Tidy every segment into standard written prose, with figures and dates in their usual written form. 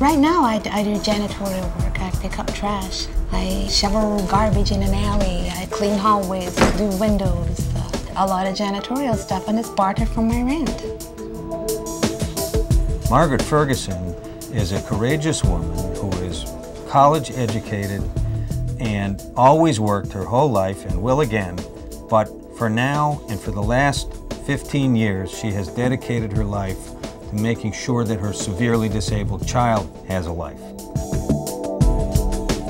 Right now, I do janitorial work. I pick up trash. I shovel garbage in an alley. I clean hallways, do windows. A lot of janitorial stuff, and it's bartered from my rent. Margaret Ferguson is a courageous woman who is college educated and always worked her whole life and will again, but for now and for the last 15 years, she has dedicated her life to making sure that her severely disabled child has a life.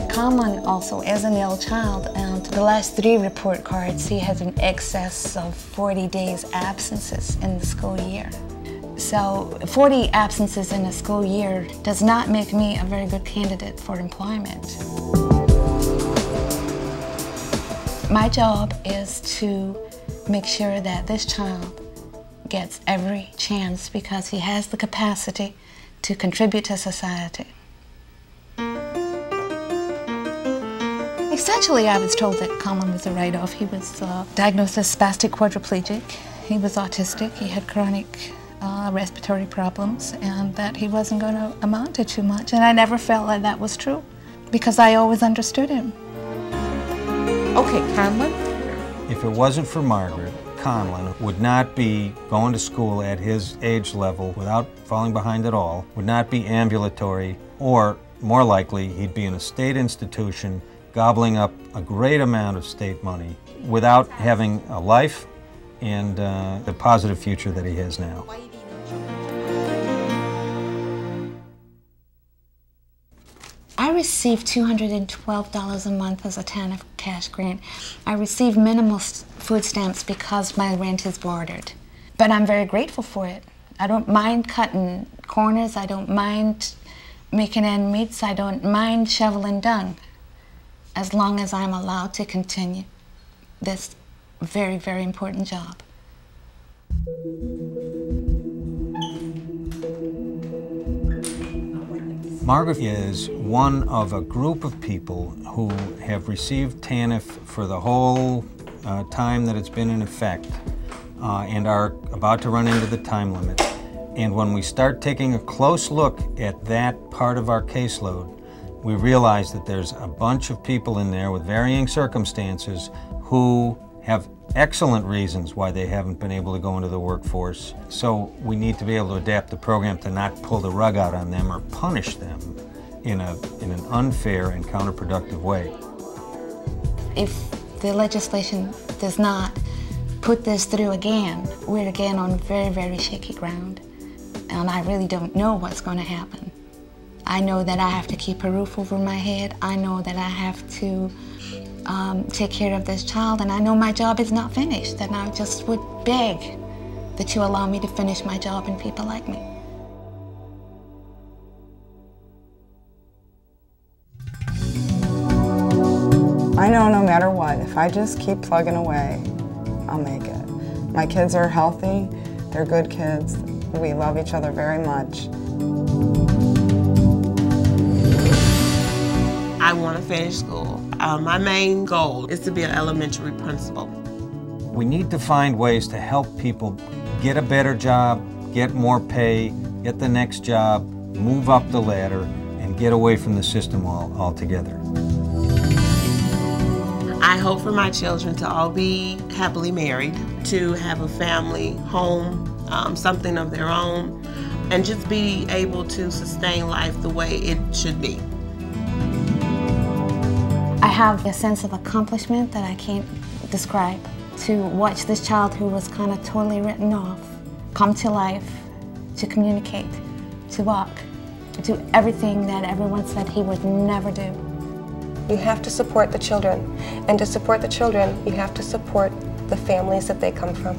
Conlon also is an ill child, and the last 3 report cards, he has an excess of 40 days absences in the school year. So 40 absences in a school year does not make me a very good candidate for employment. My job is to make sure that this child gets every chance because he has the capacity to contribute to society. Essentially, I was told that Conlon was a write-off. He was diagnosed as spastic quadriplegic. He was autistic. He had chronic respiratory problems, and that he wasn't going to amount to too much. And I never felt like that was true because I always understood him. Okay, Conlon? If it wasn't for Margaret, Conlon would not be going to school at his age level without falling behind at all, would not be ambulatory, or more likely, he'd be in a state institution gobbling up a great amount of state money without having a life and the positive future that he has now. I received $212 a month as a TANF cash grant. I received minimal food stamps because my rent is bartered. But I'm very grateful for it. I don't mind cutting corners. I don't mind making ends meet. I don't mind shoveling dung, as long as I'm allowed to continue this very, very important job. Margaret is one of a group of people who have received TANF for the whole time that it's been in effect and are about to run into the time limit. And when we start taking a close look at that part of our caseload, we realize that there's a bunch of people in there with varying circumstances who have excellent reasons why they haven't been able to go into the workforce. So we need to be able to adapt the program to not pull the rug out on them or punish them in an unfair and counterproductive way. If the legislation does not put this through again, we're again on very, very shaky ground. And I really don't know what's going to happen. I know that I have to keep a roof over my head. I know that I have to take care of this child, and I know my job is not finished, and I just would beg that you allow me to finish my job and people like me. I know no matter what, if I just keep plugging away, I'll make it. My kids are healthy, they're good kids, we love each other very much. I want to finish school. My main goal is to be an elementary principal. We need to find ways to help people get a better job, get more pay, get the next job, move up the ladder, and get away from the system altogether. I hope for my children to all be happily married, to have a family, home, something of their own, and just be able to sustain life the way it should be. I have a sense of accomplishment that I can't describe. To watch this child who was kind of totally written off come to life, to communicate, to walk, to do everything that everyone said he would never do. You have to support the children, and to support the children, you have to support the families that they come from.